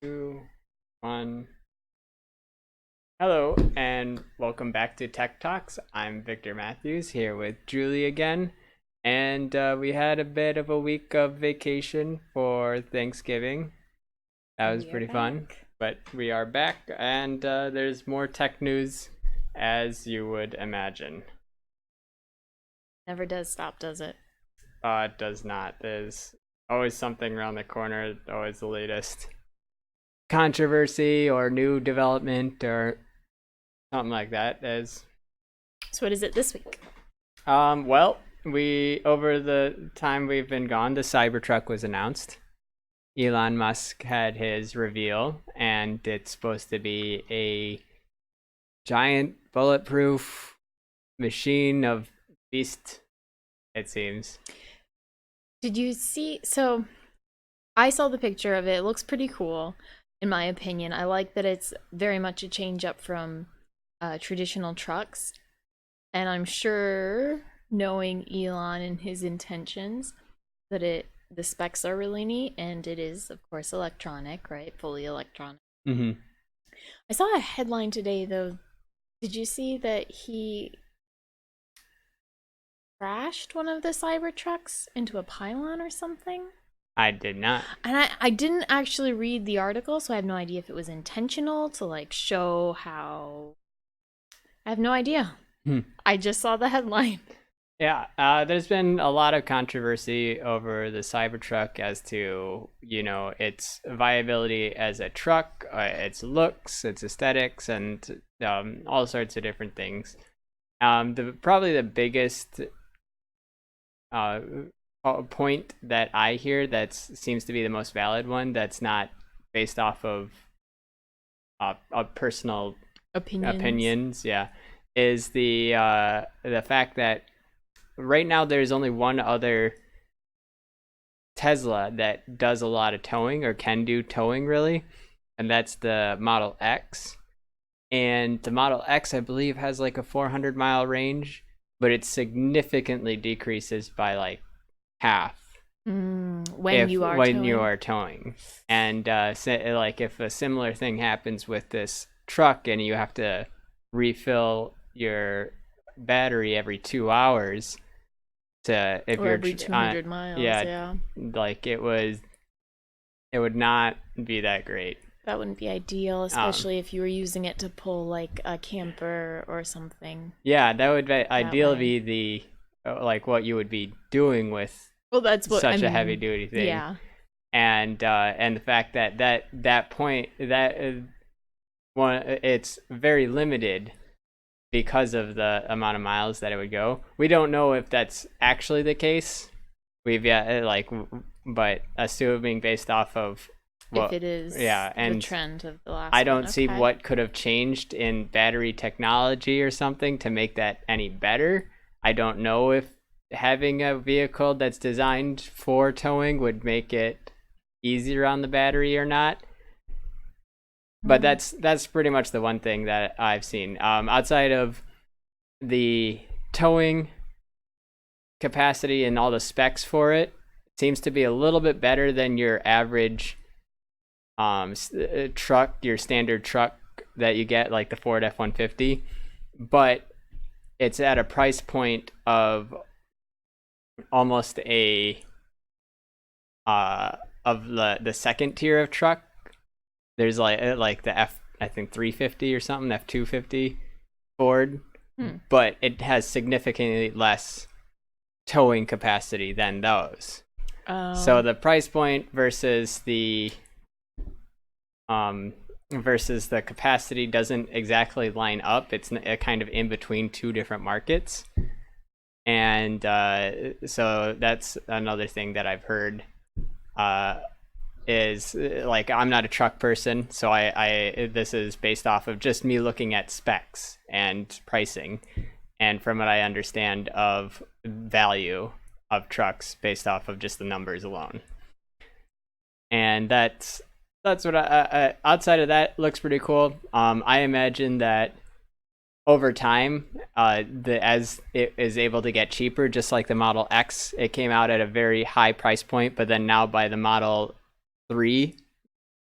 Two, one. Hello, and welcome back to Tech Talks. I'm Victor Matthews here with Julie again, and we had a bit of a week of vacation for Thanksgiving. That was We are pretty fun, back. but we are back, and there's more tech news, as you would imagine. Never does stop, does it? It does not. There's always something around the corner, always the latest controversy or new development or something like that. As So what is it this week? well, we over the time we've been gone, the Cybertruck was announced. Elon Musk had his reveal, and it's supposed to be a giant bulletproof machine of beast. It seems. Did you see? So I saw the picture of it. It looks pretty cool, in my opinion. I like that it's very much a change up from traditional trucks. And I'm sure, knowing Elon and his intentions, that the specs are really neat, and it is, of course, electronic, right? Fully electronic. Mm-hmm. I saw a headline today, though. Did you see that he crashed one of the Cybertrucks into a pylon or something? I did not. And I didn't actually read the article, so I have no idea if it was intentional to like show how. I have no idea. Hmm. I just saw the headline. Yeah, there's been a lot of controversy over the Cybertruck as to, its viability as a truck, its looks, its aesthetics, and all sorts of different things. Probably the biggest uh, point that I hear that seems to be the most valid one that's not based off of personal opinions, yeah, is the fact that right now there's only one other Tesla that does a lot of towing or can do towing really, and that's the Model X. And the Model X, I believe, has like a 400-mile range, but it significantly decreases by like half When you are when towing. you are towing. And like if a similar thing happens with this truck and you have to refill your battery every 2 hours to if Or you're every 200 miles, yeah, yeah. like it would not be that great. That wouldn't be ideal, especially if you were using it to pull like a camper or something. Yeah, that would be Way. ideally be the like what you would be doing with Well, that's what I such a heavy mean. duty thing. Yeah. And the fact that point that one, it's very limited because of the amount of miles that it would go. We don't know if that's actually the case. We've but assuming based off of If what, it is yeah, the and trend of the last I one, don't see okay. what could have changed in battery technology or something to make that any better. I don't know if having a vehicle that's designed for towing would make it easier on the battery or not. But that's pretty much the one thing that I've seen. Outside of the towing capacity and all the specs for it, seems to be a little bit better than your average truck, your standard truck that you get, like the Ford F-150. But it's at a price point of almost a of the second tier of truck. There's like the F, I think 350 or something, F-250 Ford, but it has significantly less towing capacity than those. So the price point versus the capacity doesn't exactly line up. It's a kind of in between two different markets. And so that's another thing that I've heard is like, I'm not a truck person, so I this is based off of just me looking at specs and pricing, and from what I understand of value of trucks based off of just the numbers alone. And that's what I outside of that looks pretty cool. I imagine that over time, as it is able to get cheaper, just like the Model X, it came out at a very high price point, but then now by the Model 3,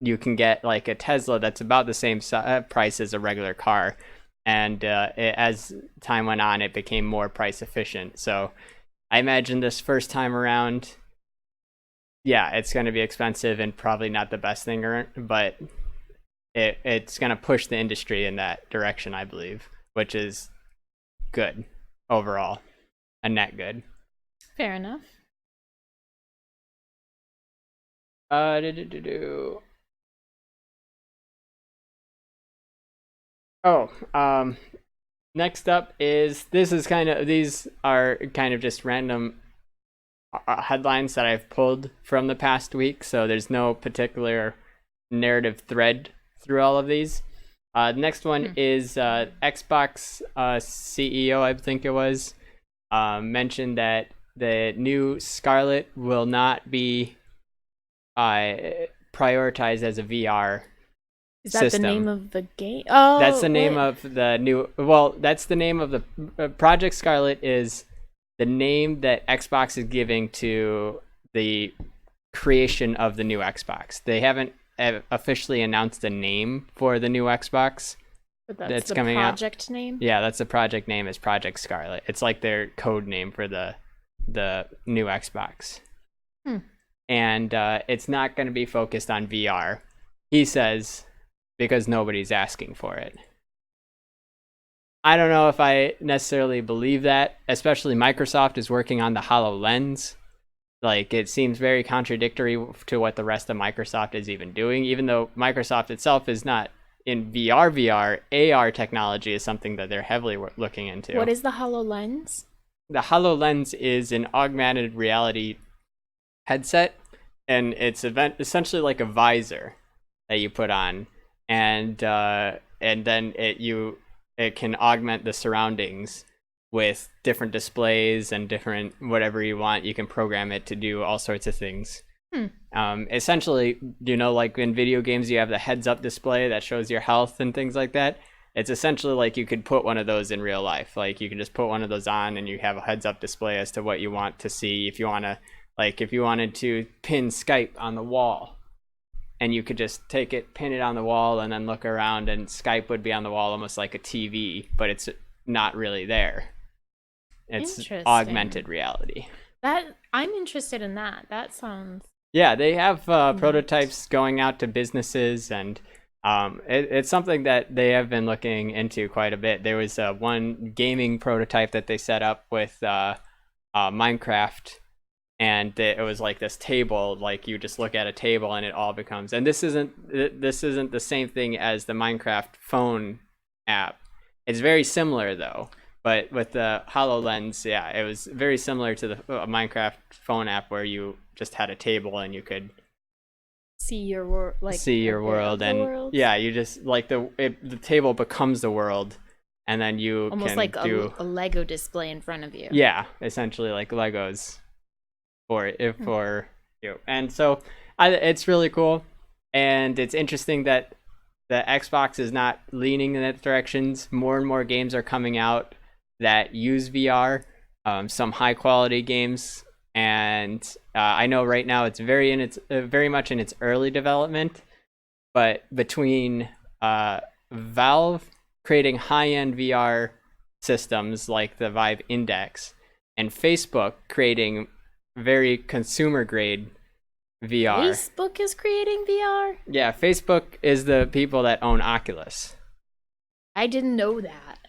you can get like a Tesla that's about the same price as a regular car. And as time went on, it became more price efficient. So I imagine this first time around, yeah, it's going to be expensive and probably not the best thing, but it's going to push the industry in that direction, I believe, which is good overall, a net good. Fair enough. Oh, next up is these are kind of just random headlines that I've pulled from the past week, so there's no particular narrative thread through all of these. The next one is Xbox CEO, I think it was, mentioned that the new Scarlet will not be prioritized as a VR Is that system. the name of the game? Oh, that's the name of the new. Well, that's the name of the Project Scarlet is the name that Xbox is giving to the creation of the new Xbox. They haven't officially announced a name for the new Xbox. But that's the project name? Yeah, that's the project name is Project Scarlet. It's like their code name for the new Xbox. And it's not going to be focused on VR, he says, because nobody's asking for it. I don't know if I necessarily believe that, especially Microsoft is working on the HoloLens. Like, it seems very contradictory to what the rest of Microsoft is even doing, even though Microsoft itself is not in VR. AR technology is something that they're heavily looking into. What is the HoloLens? The HoloLens is an augmented reality headset, and it's essentially like a visor that you put on, and then it can augment the surroundings with different displays and different whatever you want. You can program it to do all sorts of things. Essentially, like in video games, you have the heads-up display that shows your health and things like that. It's essentially like you could put one of those in real life. Like, you can just put one of those on and you have a heads-up display as to what you want to see. If you wanted to pin Skype on the wall, and you could just take it, pin it on the wall, and then look around, and Skype would be on the wall almost like a TV, but it's not really there. It's augmented reality. I'm interested in that. That sounds... Yeah, they have prototypes going out to businesses, and it's something that they have been looking into quite a bit. There was one gaming prototype that they set up with Minecraft, and it was like this table, like you just look at a table and it all becomes, and this isn't the same thing as the Minecraft phone app. It's very similar though, but with the HoloLens, yeah, it was very similar to the Minecraft phone app where you just had a table and you could see your world, and yeah, you just like the table becomes the world, and then you almost can like do a Lego display in front of you. Yeah, essentially like Legos for you. And so it's really cool, and it's interesting that the Xbox is not leaning in that directions. More and more games are coming out that use VR, some high quality games, and I know right now it's very much in its early development, but between Valve creating high-end VR systems like the Vive Index and Facebook creating very consumer grade VR. Facebook is creating VR? Yeah, Facebook is the people that own Oculus. I didn't know that.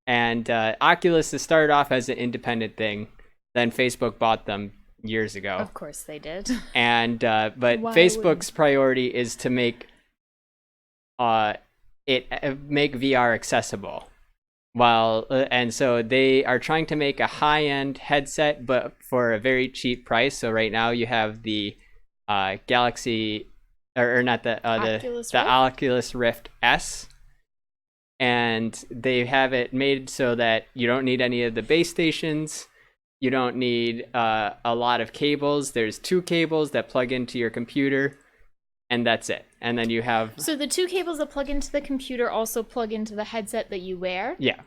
And Oculus has started off as an independent thing. Then Facebook bought them years ago. Of course they did. And but Facebook's priority is to make make VR accessible. And so they are trying to make a high-end headset, but for a very cheap price. So right now you have the Galaxy, or not the Oculus Rift S, and they have it made so that you don't need any of the base stations. You don't need a lot of cables. There's 2 cables that plug into your computer, and that's it. And then you have... So the 2 cables that plug into the computer also plug into the headset that you wear? Yeah.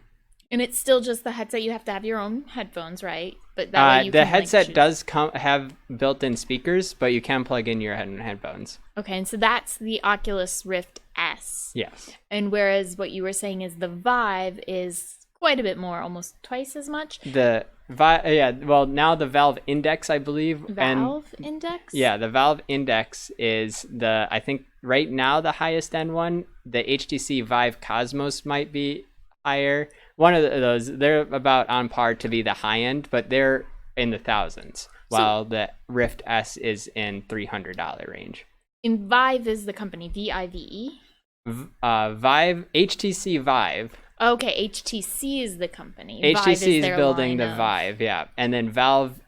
And it's still just the headset. You have to have your own headphones, right? but that way you the can headset choose. does have built-in speakers, but you can plug in your headphones. Okay, and so that's the Oculus Rift S. Yes. And whereas what you were saying is the Vive is quite a bit more, almost twice as much. Well, now the Valve Index, I believe. Valve Index? Yeah, the Valve Index is I think right now the highest end one. The HTC Vive Cosmos might be higher. One of those, they're about on par to be the high end, but they're in the thousands, while the Rift S is in $300 range. And Vive is the company, VIVE? Vive, HTC Vive. Okay, HTC is the company. HTC is their building the line of- Vive, yeah. And then Valve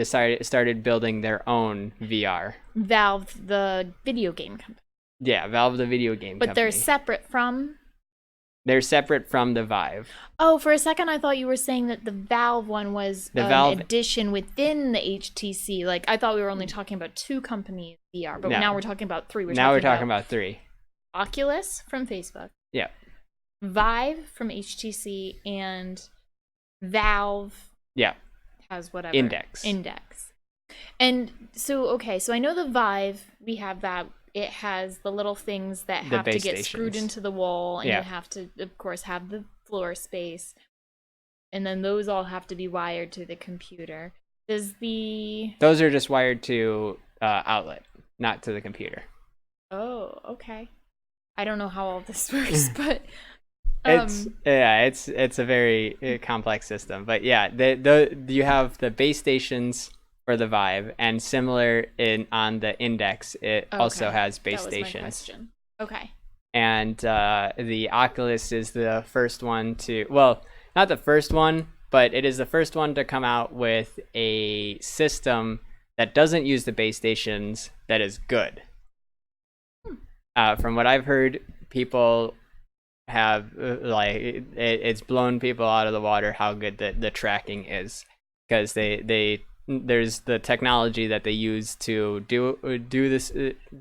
started building their own VR. Valve, the video game company. Yeah, Valve, the video game But company. they're separate from... They're separate from the Vive. Oh, for a second I thought you were saying that the Valve one was an addition within the HTC. Like, I thought we were only talking about two companies VR, but now we're talking about three. Now we're talking about three. Oculus from Facebook. Yeah. Vive from HTC, and Valve has whatever. Index. And so, okay, so I know the Vive, we have that. It has the little things that have to get screwed into the wall, and you have to, of course, have the floor space. And then those all have to be wired to the computer. Those are just wired to outlet, not to the computer. Oh, okay. I don't know how all this works, but it's a very complex system. But yeah, you have the base stations for the Vive, and similar on the Index, it also has base stations. My question. Okay. And the Oculus is the first one to, well, not the first one, but it is the first one to come out with a system that doesn't use the base stations that is good. From what I've heard, people have it's blown people out of the water how good the tracking is, because there's the technology that they use to do this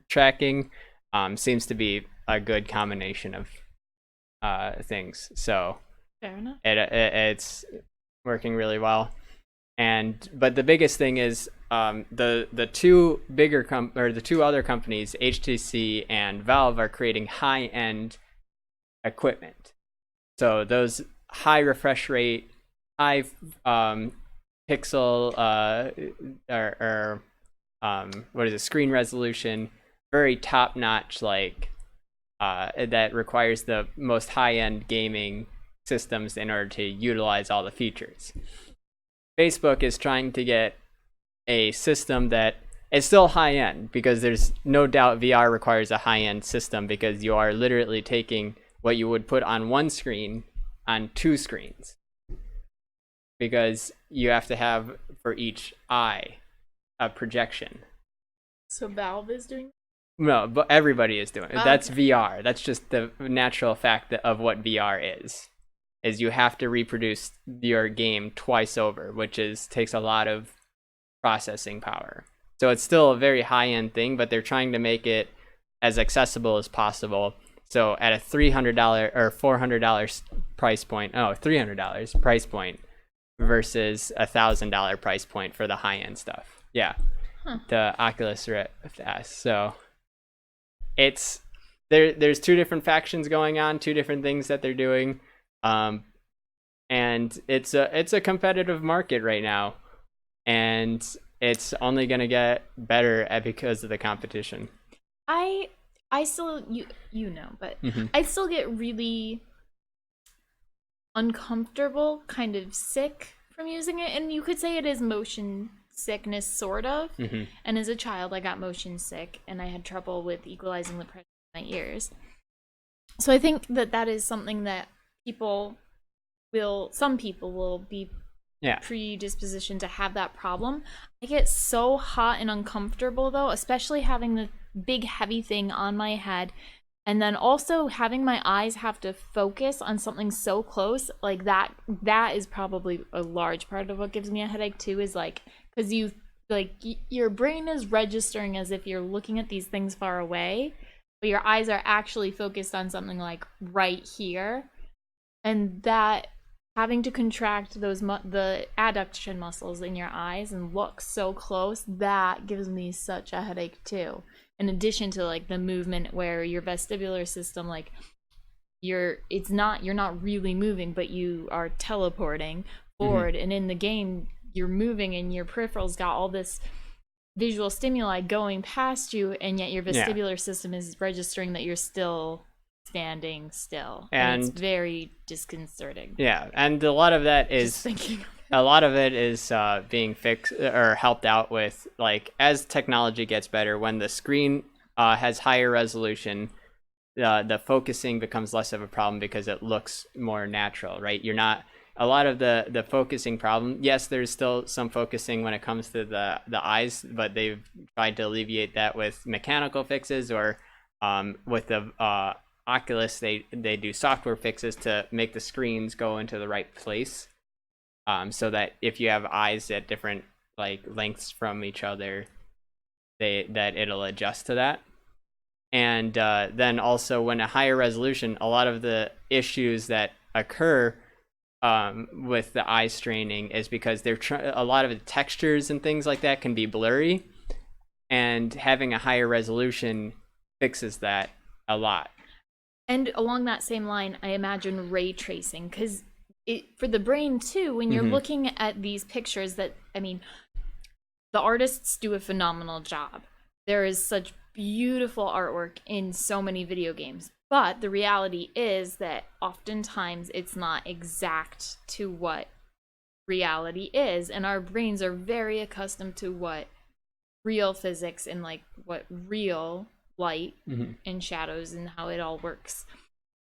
tracking seems to be a good combination of things. So fair enough. It's working really well. But the biggest thing is the two the two other companies, HTC and Valve, are creating high-end equipment. So those high refresh rate, high pixel screen resolution, very top-notch, that requires the most high-end gaming systems in order to utilize all the features. Facebook is trying to get a system that is still high-end, because there's no doubt VR requires a high-end system, because you are literally taking what you would put on one screen on two screens, because you have to have for each eye a projection. So Valve is doing? No, but everybody is doing it. That's VR. That's just the natural fact of what VR is you have to reproduce your game twice over, which takes a lot of processing power. So it's still a very high-end thing, but they're trying to make it as accessible as possible. So at a $300 or $400 price point, $300 price point versus $1,000 price point for the high-end stuff. Yeah, the Oculus Rift S. So it's there's two different factions going on, two different things that they're doing, and it's a competitive market right now, and it's only gonna get better because of the competition. I still but I still get really uncomfortable, kind of sick from using it, and you could say it is motion sickness, sort of. And as a child, I got motion sick, and I had trouble with equalizing the pressure in my ears. So I think that is something that some people will be predispositioned to have that problem. I get so hot and uncomfortable, though, especially having the big heavy thing on my head, and then also having my eyes have to focus on something so close, like that is probably a large part of what gives me a headache too, is because your brain is registering as if you're looking at these things far away, but your eyes are actually focused on something like right here, and that having to contract the adduction muscles in your eyes and look so close, that gives me such a headache too. In addition to like the movement where your vestibular system, like you're not really moving, but you are teleporting forward, and in the game you're moving and your peripherals got all this visual stimuli going past you, and yet your vestibular system is registering that you're still standing still, and it's very disconcerting. Yeah, and a lot of that is Just thinking of it. A lot of it is being fixed or helped out with, like, as technology gets better, when the screen has higher resolution, the focusing becomes less of a problem because it looks more natural, right? You're not a lot of the focusing problem. Yes, there's still some focusing when it comes to the eyes, but they've tried to alleviate that with mechanical fixes, or with the Oculus, they do software fixes to make the screens go into the right place, so that if you have eyes at different like lengths from each other, that it'll adjust to that. And then also, when a higher resolution, a lot of the issues that occur with the eye straining is because a lot of the textures and things like that can be blurry, and having a higher resolution fixes that a lot. And along that same line, I imagine ray tracing, because for the brain too, when you're looking at these pictures, that, I mean, the artists do a phenomenal job. There is such beautiful artwork in so many video games, but the reality is that oftentimes it's not exact to what reality is, and our brains are very accustomed to what real physics and like what real light and shadows and how it all works.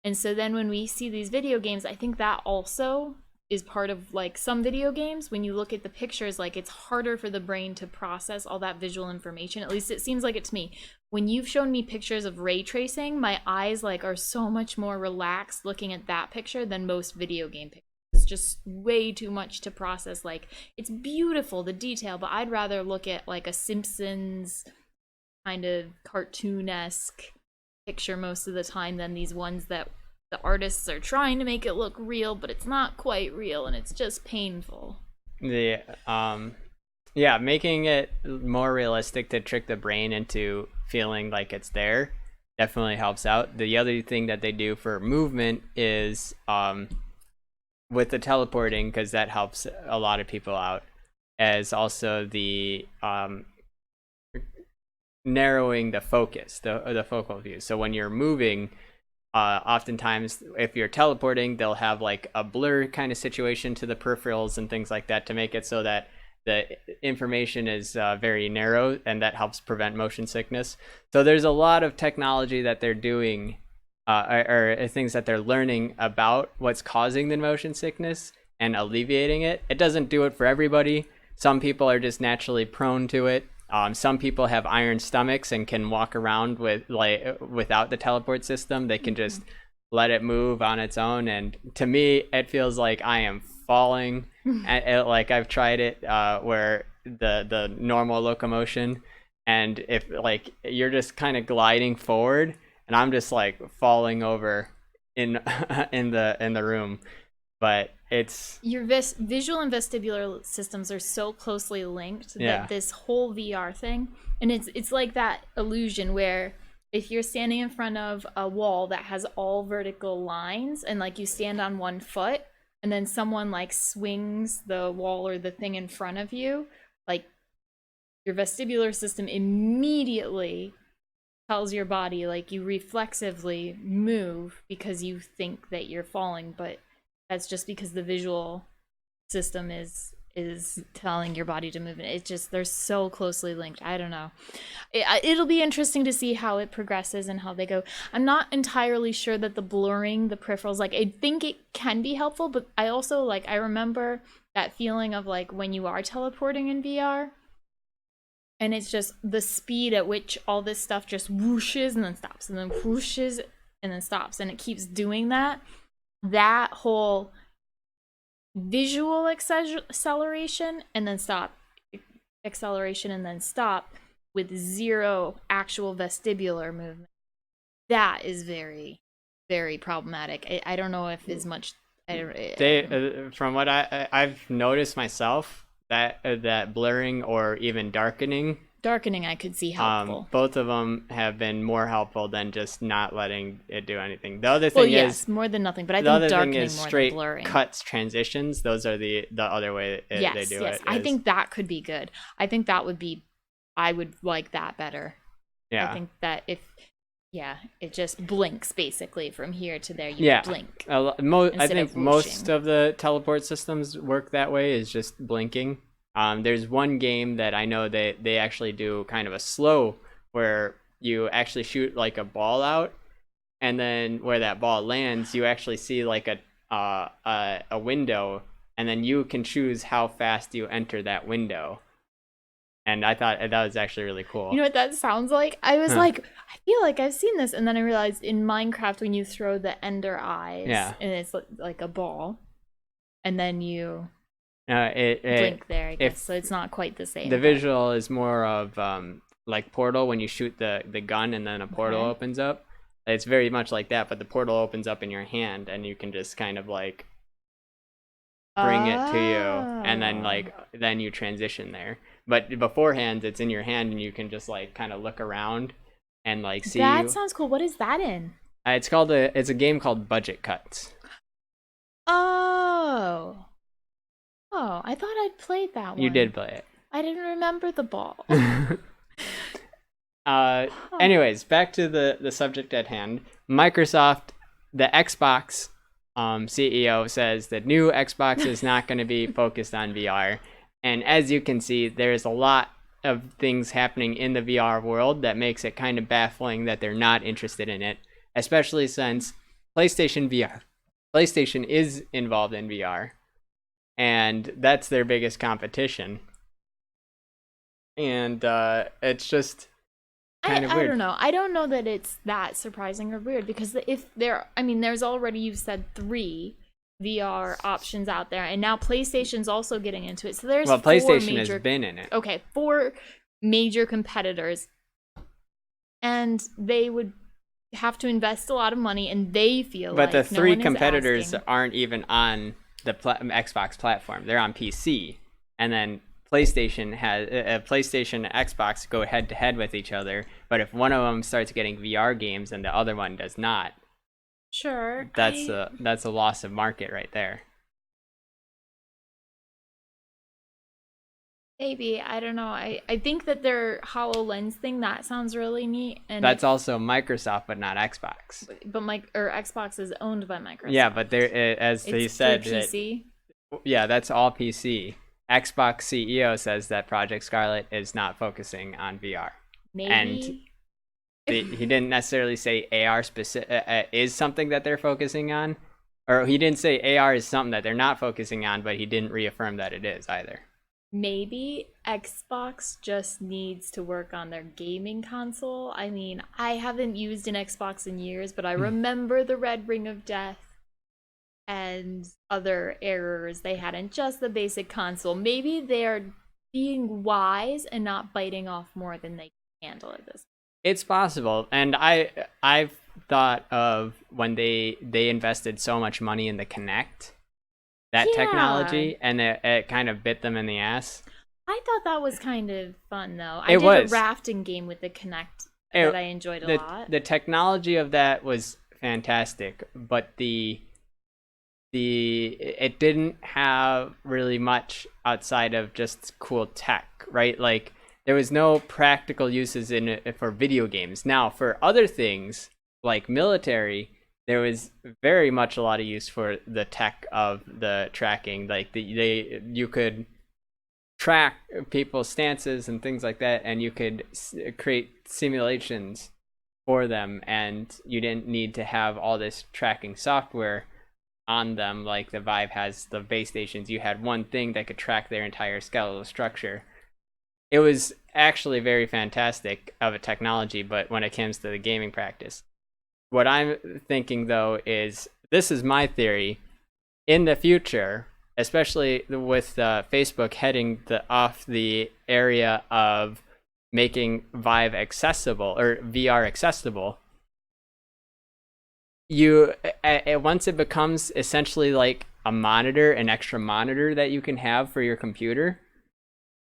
And so then when we see these video games, I think that also is part of, like, some video games, when you look at the pictures, like, it's harder for the brain to process all that visual information. At least it seems like it to me. When you've shown me pictures of ray tracing, my eyes, like, are so much more relaxed looking at that picture than most video game pictures. It's just way too much to process. Like, it's beautiful, the detail, but I'd rather look at like a Simpsons kind of cartoon-esque picture most of the time than these ones that the artists are trying to make it look real, but it's not quite real, and it's just painful. Yeah, making it more realistic to trick the brain into feeling like it's there definitely helps out. The other thing that they do for movement is with the teleporting, because that helps a lot of people out, as also the narrowing the focus, the focal view. So when you're moving, oftentimes if you're teleporting, they'll have like a blur kind of situation to the peripherals and things like that to make it so that the information is very narrow, and that helps prevent motion sickness. So there's a lot of technology that they're doing, or things that they're learning about what's causing the motion sickness and alleviating it. It doesn't do it for everybody. Some people are just naturally prone to it. Some people have iron stomachs and can walk around without the teleport system. They can just let it move on its own. And to me, it feels like I am falling. Like, I've tried it where the normal locomotion, and if like you're just kind of gliding forward, and I'm just like falling over in the room. But it's your visual and vestibular systems are so closely linked that this whole VR thing, and it's like that illusion where if you're standing in front of a wall that has all vertical lines, and like you stand on one foot, and then someone like swings the wall or the thing in front of you, like your vestibular system immediately tells your body, like, you reflexively move because you think that you're falling, but that's just because the visual system is telling your body to move. It's just, they're so closely linked. I don't know. It'll be interesting to see how it progresses and how they go. I'm not entirely sure that the blurring the peripherals, like, I think it can be helpful, but I also, like, I remember that feeling of like when you are teleporting in VR, and it's just the speed at which all this stuff just whooshes and then stops and then whooshes and then stops, and it keeps doing that. That whole visual acceleration and then stop, acceleration and then stop, with zero actual vestibular movement, that is very, very problematic. I don't know if as much From what I've noticed myself, that blurring or even darkening, Darkening, I could see helpful. both of them have been more helpful than just not letting it do anything. The other Well, thing yes, is more than nothing, but I the think other thing darkening is more than straight blurring. cuts, transitions. Those are the other way they do it. I think that could be good. I think that would be, I would like that better. Yeah. I think that if, it just blinks basically from here to there. You blink. I think most of the teleport systems work that way, is just blinking. There's one game that I know they actually do kind of a slow, where you actually shoot like a ball out, and then where that ball lands, you actually see like a window, and then you can choose how fast you enter that window. And I thought that was actually really cool. You know what that sounds like? I was like, I feel like I've seen this, and then I realized in Minecraft when you throw the ender eyes, and it's like a ball, and then you blink there, I guess. So it's not quite the same. The visual is more of like Portal, when you shoot the gun and then a portal opens up. It's very much like that, but the portal opens up in your hand, and you can just kind of like bring it to you, and then you transition there. But beforehand, it's in your hand, and you can just like kind of look around and like see. That sounds cool. What is that in? It's a game called Budget Cuts. Oh, I thought I'd played that one. You did play it. I didn't remember the ball. Anyways, back to the subject at hand. Microsoft, the Xbox CEO says that new Xbox is not going to be focused on VR. And as you can see, there's a lot of things happening in the VR world that makes it kind of baffling that they're not interested in it, especially since PlayStation is involved in VR, and that's their biggest competition. And it's just kind of weird. I don't know. I don't know that it's that surprising or weird, because there's already, you've said 3 VR options out there, and now PlayStation's also getting into it. So there's PlayStation has been in it. Okay, 4 major competitors, and they would have to invest a lot of money, and they feel but the 3 competitors aren't even on the Xbox platform. They're on PC, and then PlayStation has PlayStation and Xbox go head to head with each other. But if one of them starts getting VR games and the other one does not, sure, that's a loss of market right there. Maybe, I don't know. I think that their HoloLens thing, that sounds really neat, and that's also Microsoft, but not Xbox. But Xbox is owned by Microsoft. Yeah, but as they said, PC. That's all PC. Xbox CEO says that Project Scarlet is not focusing on VR. Maybe. And he didn't necessarily say AR is something that they're focusing on, or he didn't say AR is something that they're not focusing on, but he didn't reaffirm that it is either. Maybe Xbox just needs to work on their gaming console. I mean, I haven't used an Xbox in years, but I remember the Red Ring of Death and other errors they had in just the basic console. Maybe they're being wise and not biting off more than they can handle at this point. It's possible. And I've thought of when they invested so much money in the Kinect, that technology, and it kind of bit them in the ass. I thought that was kind of fun, though. I did a rafting game with the Kinect that I enjoyed a lot. The technology of that was fantastic, but it didn't have really much outside of just cool tech, right? Like, there was no practical uses in it for video games. Now, for other things like military, there was very much a lot of use for the tech of the tracking. Like you could track people's stances and things like that, and you could create simulations for them, and you didn't need to have all this tracking software on them like the Vive has. The base stations, you had one thing that could track their entire skeletal structure. It was actually very fantastic of a technology, but when it comes to the gaming practice, what I'm thinking, though, is, this is my theory, in the future, especially with Facebook heading off the area of making Vive accessible, or VR accessible, once it becomes essentially like a monitor, an extra monitor that you can have for your computer,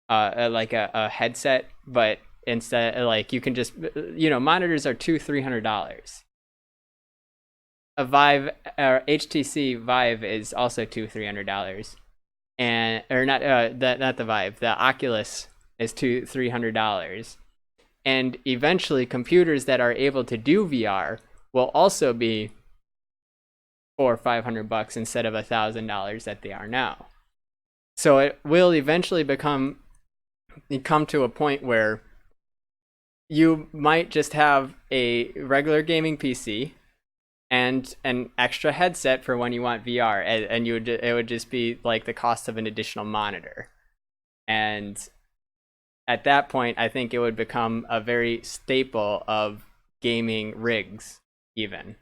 like a headset, but instead, like you can just, monitors are $200-$300. A Vive or HTC Vive is also $200-$300, and or not not the Vive, the Oculus is $200-$300, and eventually computers that are able to do VR will also be $400-$500 instead of $1,000 that they are now. So it will eventually come to a point where you might just have a regular gaming PC and an extra headset for when you want VR, and it would just be like the cost of an additional monitor. And at that point, I think it would become a very staple of gaming rigs, even.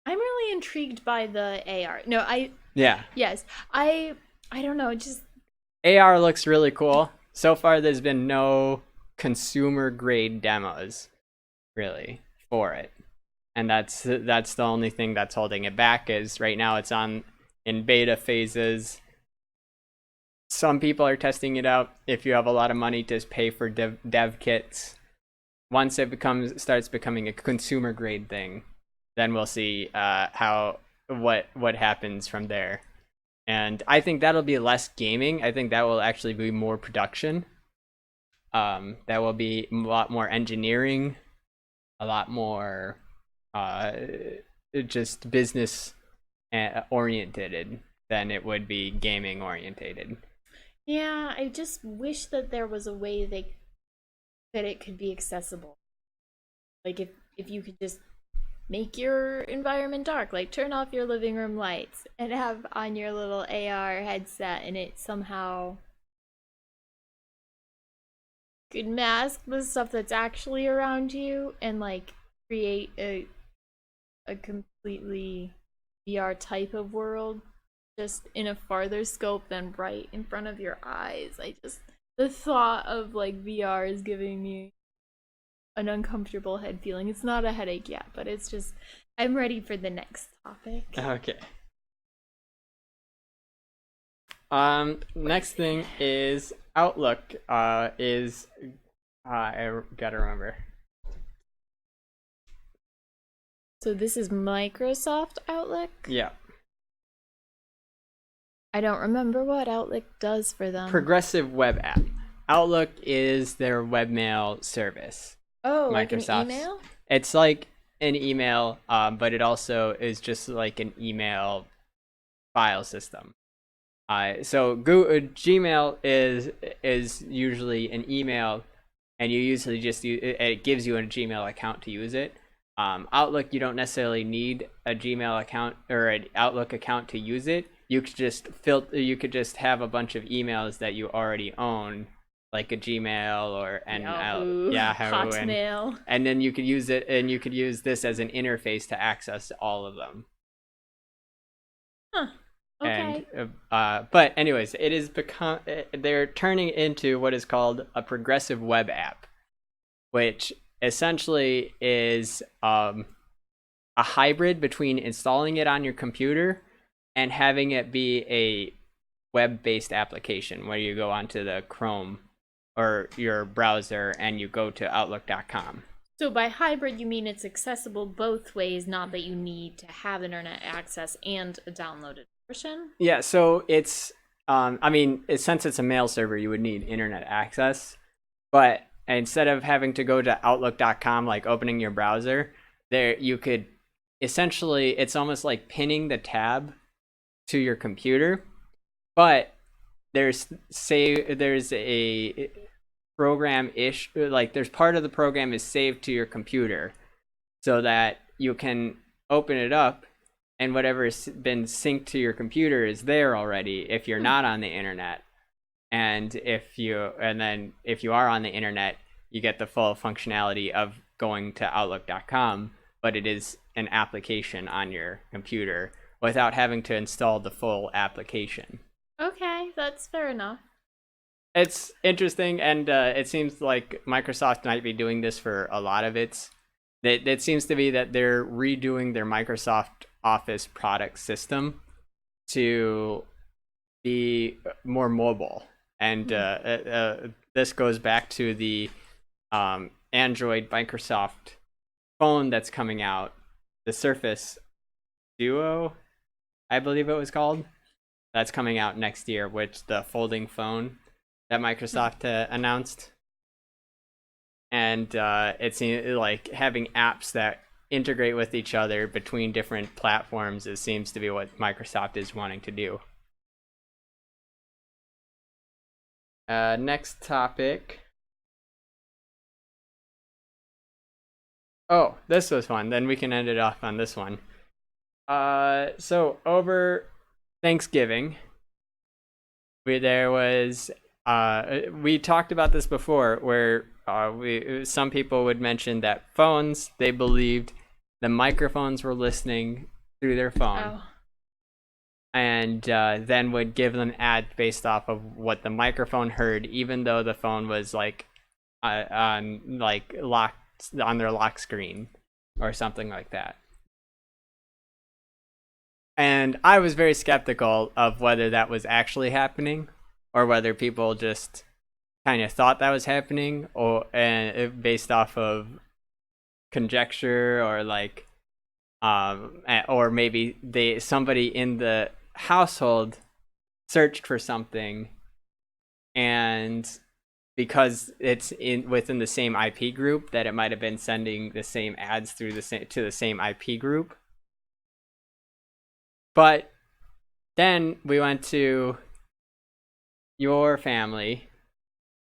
I'm really intrigued by the AR. Yeah. Yes. I don't know, just AR looks really cool. So far, there's been no consumer grade demos, really, for it. And that's the only thing that's holding it back. Is right now it's in beta phases. Some people are testing it out. If you have a lot of money, just pay for dev kits. Once it starts becoming a consumer grade thing, then we'll see what happens from there. And I think that'll be less gaming. I think that will actually be more production. That will be a lot more engineering, a lot more just business oriented than it would be gaming orientated. Yeah, I just wish that there was a way that it could be accessible. Like if you could just make your environment dark, like turn off your living room lights and have on your little AR headset, and it somehow could mask the stuff that's actually around you and like create a completely VR type of world just in a farther scope than right in front of your eyes. The thought of like VR is giving me an uncomfortable head feeling. It's not a headache yet, but it's just, I'm ready for the next topic. Okay. Next thing is Outlook. I gotta remember. So this is Microsoft Outlook? Yeah. I don't remember what Outlook does for them. Progressive web app. Outlook is their webmail service. Oh, like an email? It's like an email, but it also is just like an email file system. So Gmail is usually an email, and you usually just it gives you a Gmail account to use it. Outlook, you don't necessarily need a Gmail account or an Outlook account to use it. You could just have a bunch of emails that you already own, like a Gmail or Yahoo, Hotmail, and then you could use it, and you could use this as an interface to access all of them. Huh. Okay. And but anyways, they're turning into what is called a progressive web app, which essentially is a hybrid between installing it on your computer and having it be a web-based application where you go onto the Chrome or your browser and you go to Outlook.com. So by hybrid, you mean it's accessible both ways, not that you need to have internet access and a downloaded version? Yeah, so it's, since it's a mail server, you would need internet access. But instead of having to go to Outlook.com, like opening your browser, you could essentially, it's almost like pinning the tab to your computer, but there's a program-ish, like there's part of the program is saved to your computer so that you can open it up and whatever's been synced to your computer is there already if you're not on the internet. And if you are on the internet, you get the full functionality of going to Outlook.com, but it is an application on your computer without having to install the full application. Okay, that's fair enough. It's interesting, and it seems like Microsoft might be doing this for a lot of its. It seems to be that they're redoing their Microsoft Office product system to be more mobile, and this goes back to the Android Microsoft phone that's coming out, the Surface Duo, I believe it was called. That's coming out next year, which the folding phone that Microsoft announced. And it seems like having apps that integrate with each other between different platforms, it seems to be what Microsoft is wanting to do. Next topic. Oh, this was fun. Then we can end it off on this one. So over Thanksgiving, we talked about this before, where some people would mention that phones, they believed the microphones were listening through their phone. Oh. And then would give them ads based off of what the microphone heard, even though the phone was like locked on their lock screen or something like that. And I was very skeptical of whether that was actually happening, or whether people just kind of thought that was happening, or based off of conjecture, or like or maybe somebody in the household searched for something, and because it's within the same IP group, that it might have been sending the same ads to the same IP group. But then we went to your family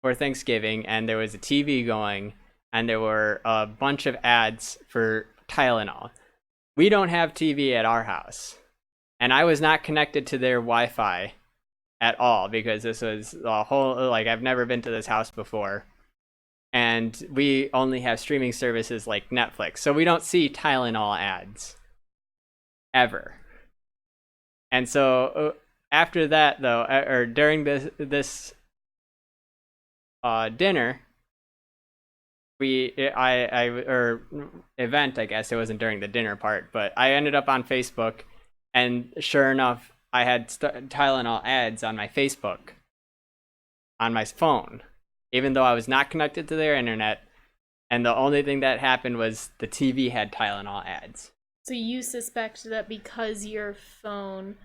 for Thanksgiving, and there was a TV going, and there were a bunch of ads for Tylenol. We don't have TV at our house, and I was not connected to their Wi-Fi at all, because this was a whole, like, I've never been to this house before, and we only have streaming services like Netflix, so we don't see Tylenol ads ever. And so after that, though, or during this dinner, event, I guess it wasn't during the dinner part, but I ended up on Facebook, and sure enough, I had Tylenol ads on my Facebook, on my phone, even though I was not connected to their internet, and the only thing that happened was the TV had Tylenol ads. So you suspect that because your phone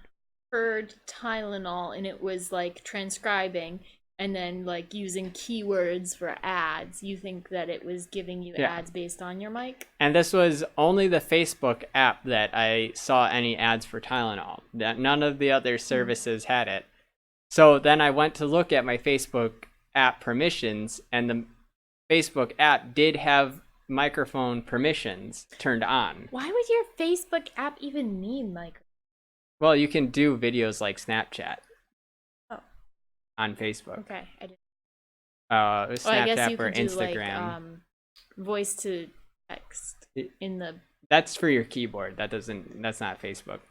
heard Tylenol and it was like transcribing and then like using keywords for ads, you think that it was giving you ads based on your mic? And this was only the Facebook app that I saw any ads for Tylenol. None of the other services had it. So then I went to look at my Facebook app permissions, and the Facebook app did have microphone permissions turned on. Why would your Facebook app even need microphone? Well, you can do videos like Snapchat. Oh. On Facebook. Okay, I didn't. Snapchat, I guess you or could Instagram. Do like, voice to text in the. That's for your keyboard. That's not Facebook.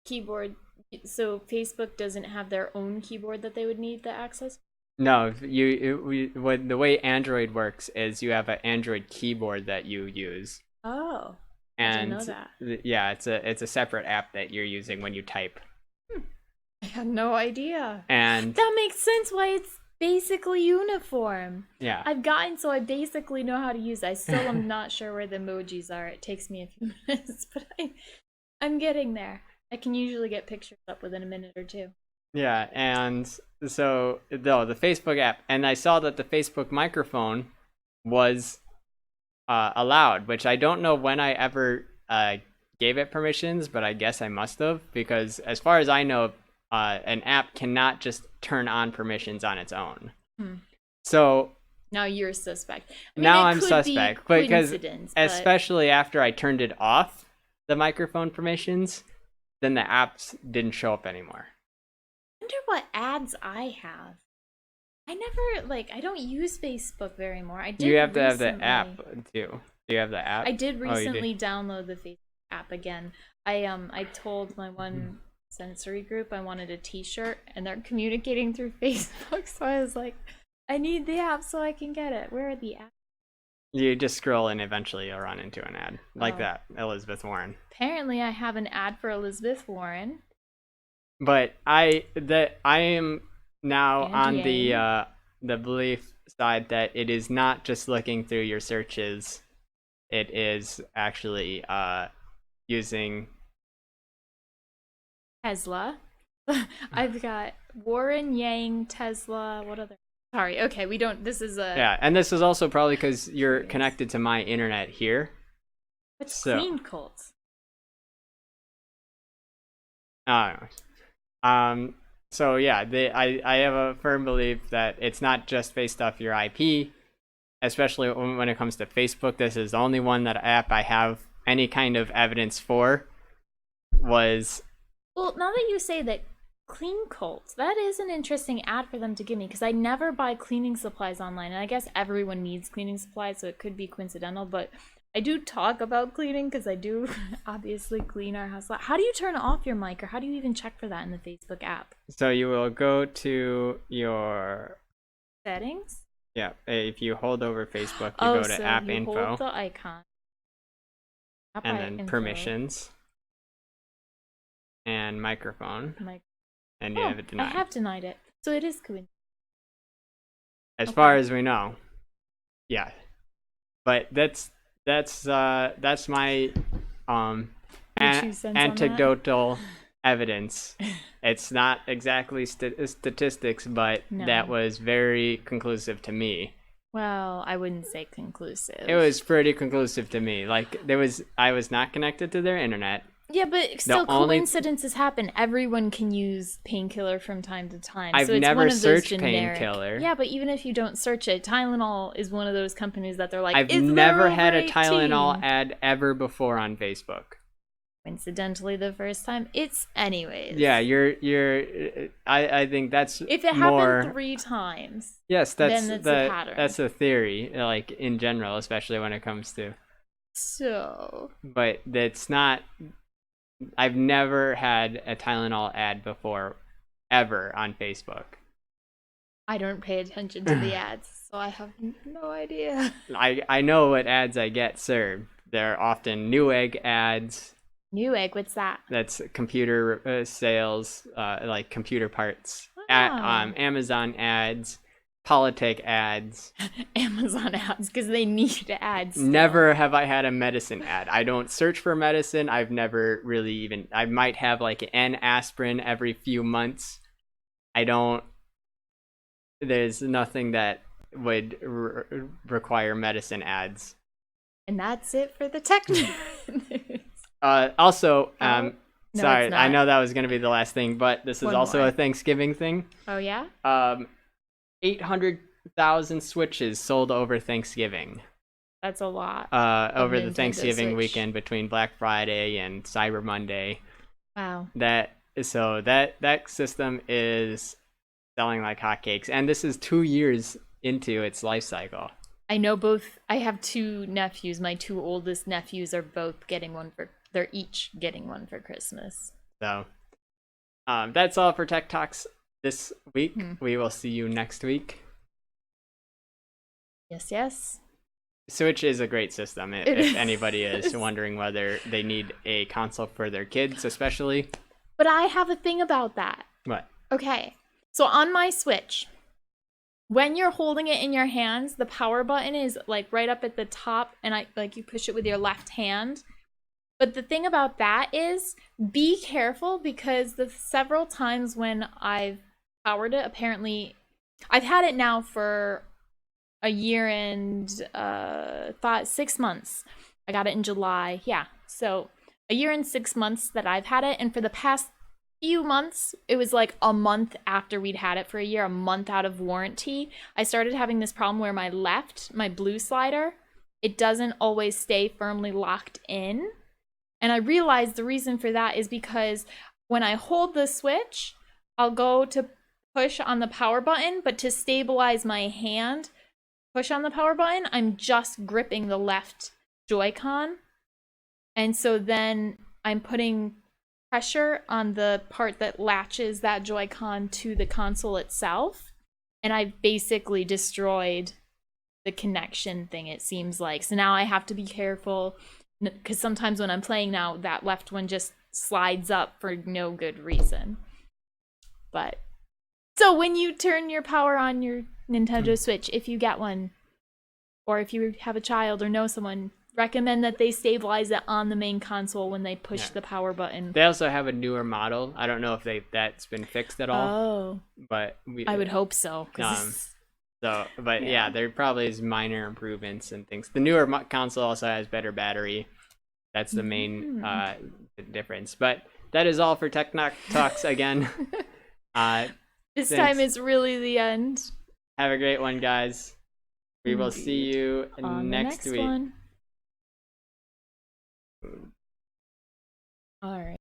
Keyboard. So Facebook doesn't have their own keyboard that they would need the access? No, the way Android works is you have an Android keyboard that you use. Oh. And I didn't know that. Yeah, it's a separate app that you're using when you type. I had no idea. And that makes sense why it's basically uniform. Yeah. I've gotten so I basically know how to use it. I still am not sure where the emojis are. It takes me a few minutes, but I'm getting there. I can usually get pictures up within a minute or two. Yeah, and so the Facebook app, and I saw that the Facebook microphone was allowed, which I don't know when I ever gave it permissions, but I guess I must have, because as far as I know, an app cannot just turn on permissions on its own. So now you're suspect. Now I'm suspect, because especially after I turned it off, the microphone permissions, then the apps didn't show up anymore. I wonder what ads I have. I don't use Facebook very more. I did. You have to have the app too. Do you have the app? I did recently download the Facebook app again. I told my one sensory group. I wanted a t-shirt, and they're communicating through Facebook, so I was like, I need the app so I can get it. Where are the apps? You just scroll and eventually you'll run into an ad like Oh. that, Elizabeth Warren. Apparently, I have an ad for Elizabeth Warren. But I am now And on Yang. the belief side that it is not just looking through your searches. It is actually using Tesla. I've got Warren, Yang, Tesla. What other? Sorry. Okay, we don't. This is a. yeah, and this is also probably because you're Curious. connected to my internet here. What's So- Clean Cult? So yeah, I have a firm belief that it's not just based off your IP, especially when it comes to Facebook. This is the only one that app I have any kind of evidence for was. Well, now that you say that, Clean Cult, that is an interesting ad for them to give me, because I never buy cleaning supplies online, and I guess everyone needs cleaning supplies, so it could be coincidental, but I do talk about cleaning because I do obviously clean our house. How do you turn off your mic, or how do you even check for that in the Facebook app? So you will go to your Settings? if you hold over Facebook, you Oh, go to so app you info hold the icon. App and then info, permissions and microphone, mic- and you Oh, have it I denied. have denied it. So it is cool. As Okay. far as we know, yeah. But that's my Your 2 cents on that? anecdotal evidence. It's not exactly statistics, but No. that was very conclusive to me. Well, I wouldn't say conclusive. It was pretty conclusive to me. Like I was not connected to their internet. Yeah, but still, only- coincidences happen. Everyone can use painkiller from time to time. I've so it's never one of those searched generic... painkiller. Yeah, but even if you don't search it, Tylenol is one of those companies that they're like, I've "If never they're had a over Tylenol 18." ad ever before on Facebook. Coincidentally, the first time. It's anyways. Yeah, I think that's If it more. happened 3 times, Yes, then it's a pattern. that's a theory, like in general, especially when it comes to. so But that's not. I've never had a Tylenol ad before, ever on Facebook. I don't pay attention to the ads, so I have no idea. I know what ads I get served. They're often Newegg ads. Newegg, what's that? That's computer sales, like computer parts. Ah. Amazon ads, Politic ads. Amazon ads, because they need ads. still. Never have I had a medicine ad. I don't search for medicine. I've never really even. I might have like an aspirin every few months. I don't. There's nothing that would require medicine ads. And that's it for the tech news. Also, No, sorry, it's I not. know that was going to be the last thing, but this is One also more. a Thanksgiving thing. Oh, yeah? 800,000 Switches sold over Thanksgiving. That's a lot. Over the Nintendo Thanksgiving Switch. weekend between Black Friday and Cyber Monday. Wow. That system is selling like hotcakes, and this is 2 years into its life cycle. I know both. I have 2 nephews. My 2 oldest nephews are both getting one for. They're each getting one for Christmas. So, that's all for Tech Talks this week. Hmm. We will see you next week. Yes, yes. Switch is a great system. It If is. anybody is wondering whether they need a console for their kids, especially. But I have a thing about that. What? Okay. So on my Switch, when you're holding it in your hands, the power button is like right up at the top, and you push it with your left hand. But the thing about that is, be careful, because the several times when I've powered it, apparently I've had it now for a year and 6 months. I got it in July. Yeah. So a year and 6 months that I've had it, and for the past few months, it was like a month after we'd had it for a year, a month out of warranty, I started having this problem where my blue slider, it doesn't always stay firmly locked in. And I realized the reason for that is because when I hold the Switch, I'll go to push on the power button, but to stabilize my hand, push on the power button, I'm just gripping the left Joy-Con. And so then I'm putting pressure on the part that latches that Joy-Con to the console itself, and I've basically destroyed the connection thing, it seems like. So now I have to be careful, because sometimes when I'm playing now, that left one just slides up for no good reason. But so when you turn your power on your Nintendo Switch, if you get one, or if you have a child or know someone, recommend that they stabilize it on the main console when they push the power button. They also have a newer model. I don't know if that's been fixed at all. Oh, but I would hope so. Yeah, there probably is minor improvements and things. The newer console also has better battery. That's the main difference. But that is all for Tech Talks again. This time is really the end. Have a great one, guys. We will see you next week. One. All right.